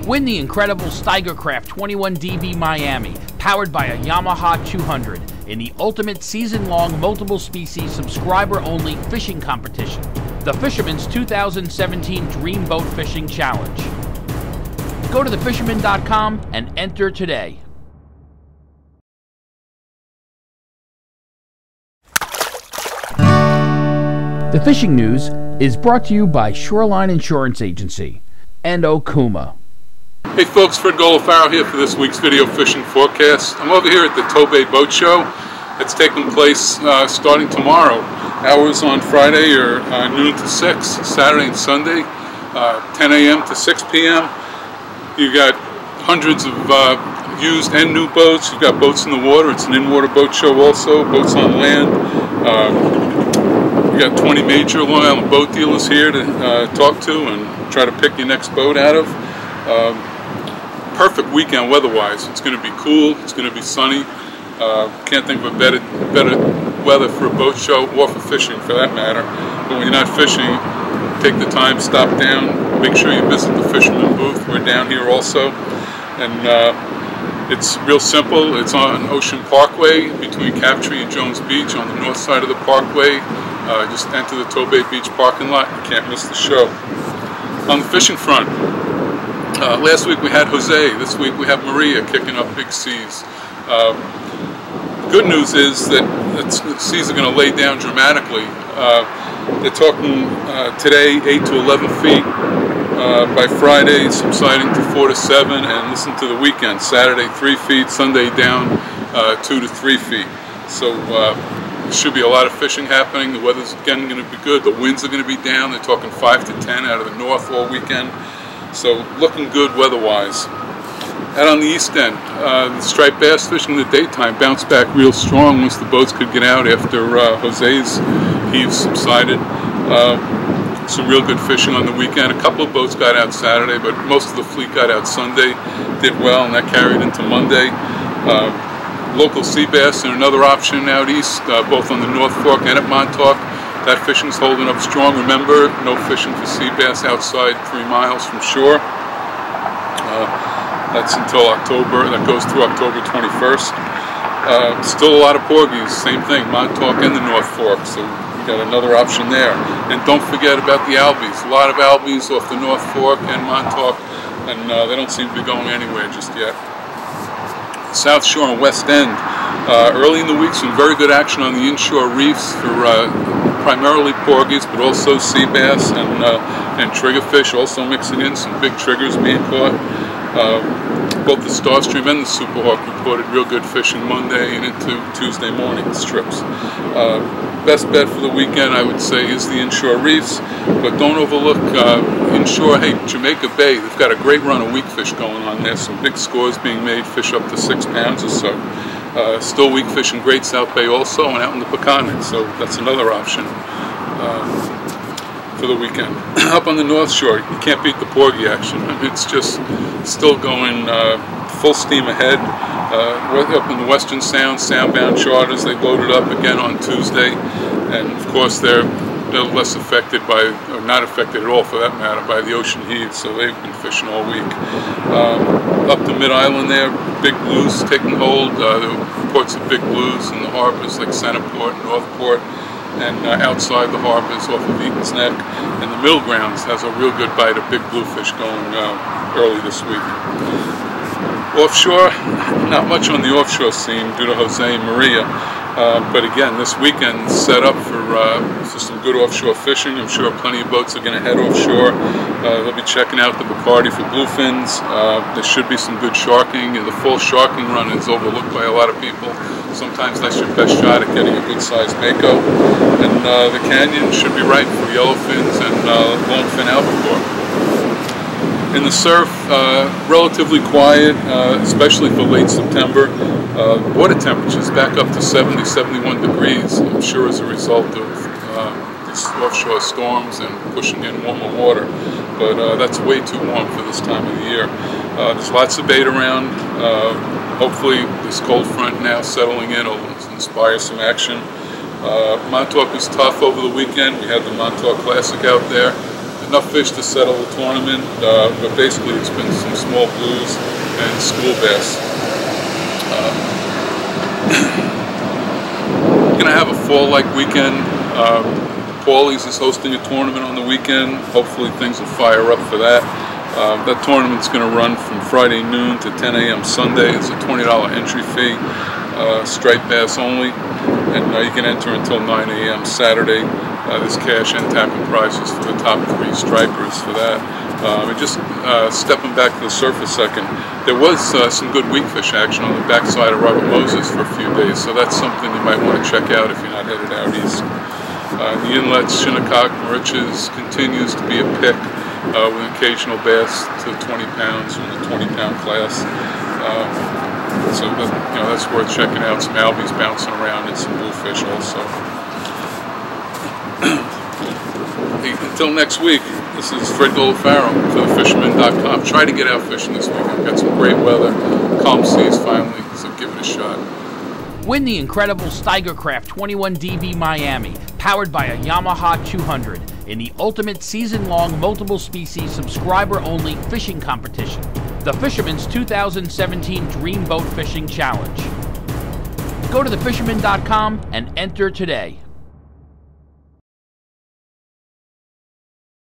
Win the incredible Steigercraft 21DB Miami, powered by a Yamaha 200, in the ultimate season-long multiple species subscriber-only fishing competition, the Fisherman's 2017 Dream Boat Fishing Challenge. Go to thefisherman.com and enter today. The fishing news is brought to you by Shoreline Insurance Agency and Okuma. Hey folks, Fred Golofaro here for this week's video fishing forecast. I'm over here at the Tobay Boat Show. It's taking place starting tomorrow. Hours on Friday are noon to 6, Saturday and Sunday, 10 a.m. to 6 p.m. You've got hundreds of used and new boats. You've got boats in the water. It's an in-water boat show also, boats on land. We've got 20 major Long Island boat dealers here to talk to and try to pick your next boat out of. Perfect weekend weather-wise. It's going to be cool. It's going to be sunny. Can't think of a better weather for a boat show or for fishing, for that matter. But when you're not fishing, take the time, stop down, make sure you visit the Fisherman booth. We're down here also, and it's real simple. It's on Ocean Parkway between Captree and Jones Beach on the north side of the parkway. Just enter the Tobay Beach parking lot. You can't miss the show. On the fishing front, last week we had Jose. This week we have Maria kicking up big seas. Good news is that the seas are going to lay down dramatically. They're talking today 8 to 11 feet. By Friday, subsiding to 4 to 7, and listen to the weekend. Saturday 3 feet, Sunday down 2 to 3 feet. So there should be a lot of fishing happening. The weather's again going to be good. The winds are going to be down. They're talking 5 to 10 out of the north all weekend. So looking good weather-wise. Out on the east end, the striped bass fishing in the daytime bounced back real strong once the boats could get out after Jose's heaves subsided. Some real good fishing on the weekend. A couple of boats got out Saturday, but most of the fleet got out Sunday. Did well, and that carried into Monday. Local sea bass and another option out east, both on the North Fork and at Montauk. That fishing's holding up strong. Remember, no fishing for sea bass outside 3 miles from shore. That's until October. That goes through October 21st. Still a lot of porgies. Same thing, Montauk and the North Fork. So we got another option there. And don't forget about the albies. A lot of albies off the North Fork and Montauk, and they don't seem to be going anywhere just yet. South Shore and West End. Early in the week, some very good action on the inshore reefs for primarily porgies, but also sea bass and triggerfish, also mixing in some big triggers being caught. Both the Starstream and the Superhawk reported real good fishing Monday and into Tuesday morning strips. Best bet for the weekend, I would say, is the inshore reefs, but don't overlook inshore. Hey, Jamaica Bay, they've got a great run of weakfish going on there. Some big scores being made, fish up to 6 pounds or so. Still weakfish in Great South Bay also, and out in the Peconic, so that's another option for the weekend. Up on the North Shore, you can't beat the porgy action. It's just still going full steam ahead. Up in the Western Sound, soundbound charters, they loaded up again on Tuesday, and of course they're less affected by, or not affected at all for that matter, by the ocean heaves, so they've been fishing all week. Up the mid-island there, big blues taking hold. There were reports of big blues in the harbors like Centerport and Northport, and outside the harbors off of Eaton's Neck. And the Mill Grounds has a real good bite of big bluefish going early this week. Offshore, not much on the offshore scene due to Jose and Maria, but again, this weekend set up for some good offshore fishing. I'm sure plenty of boats are going to head offshore. They'll be checking out the Bacardi for bluefins. There should be some good sharking, and the fall sharking run is overlooked by a lot of people. Sometimes that's your best shot at getting a good-sized mako, and the canyon should be ripe for yellowfins and longfin albacore. In the surf, relatively quiet, especially for late September. Water temperatures back up to 70, 71 degrees, I'm sure as a result of these offshore storms and pushing in warmer water. But that's way too warm for this time of the year. There's lots of bait around. Hopefully this cold front now settling in will inspire some action. Montauk was tough over the weekend. We had the Montauk Classic out there. The enough fish to settle the tournament, but basically it's been some small blues and school bass. Gonna have a fall-like weekend. Paulie's is hosting a tournament on the weekend. Hopefully things will fire up for that. That tournament's going to run from Friday noon to 10 a.m. Sunday. It's a $20 entry fee, striped bass only, and you can enter until 9 a.m. Saturday. There's cash and tackle prizes for the top 3 stripers for that. And just stepping back to the surface second, there was some good weakfish action on the backside of Robert Moses for a few days, so that's something you might want to check out if you're not headed out east. The inlets, Shinnecock, Moriches continues to be a pick with occasional bass to 20 pounds in the 20-pound class. So that's worth checking out. Some albies bouncing around and some bluefish also. Until next week, this is Fred Golofaro for thefisherman.com. Try to get out fishing this weekend. Got some great weather, calm seas finally, so give it a shot. Win the incredible Steigercraft 21 dB Miami, powered by a Yamaha 200, in the ultimate season-long multiple-species subscriber-only fishing competition, the Fisherman's 2017 Dream Boat Fishing Challenge. Go to thefisherman.com and enter today.